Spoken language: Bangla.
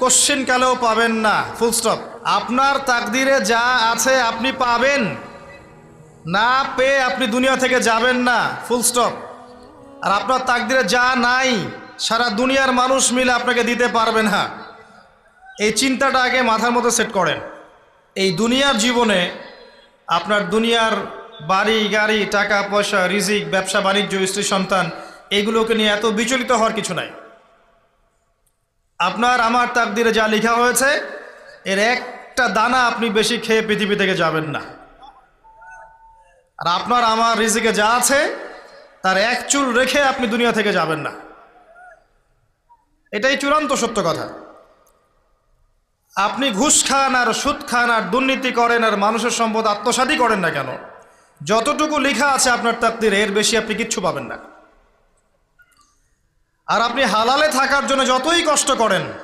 কোশ্চেন কালেও পাবেন না, ফুল স্টপ। আপনার তাকদিরে যা আছে আপনি পাবেন, না পেয়ে আপনি দুনিয়া থেকে যাবেন না, ফুল স্টপ। আর আপনার তাকদিরে যা নাই সারা দুনিয়ার মানুষ মিলে আপনাকে দিতে পারবে না। এই চিন্তাটা আগে মাথার মধ্যে সেট করেন। এই দুনিয়ার জীবনে আপনার দুনিয়ার বাড়ি গাড়ি, টাকা পয়সা, রিজিক, ব্যবসা বাণিজ্য, স্ত্রী সন্তান, এগুলোকে নিয়ে এত বিচলিত হওয়ার কিছু নাই। আপনার আমার তাকদিরে যা লেখা হয়েছে এর একটা দানা আপনি বেশি খেয়ে পৃথিবী থেকে যাবেন না। আর আপনার আমার রিজিকে যা আছে তার এক চুল রেখে আপনি দুনিয়া থেকে যাবেন না। এটাই চূড়ান্ত সত্য কথা। আপনি ঘুষ খান আর সুদ খান আর দুর্নীতি করেন আর মানুষের সম্পদ আত্মসাৎই করেন না কেন, যতটুকু লেখা আছে আপনার তাকদিরে এর বেশি আপনি কিচ্ছু পাবেন না। আর আপনি হালালে থাকার জন্য যতই কষ্ট করেন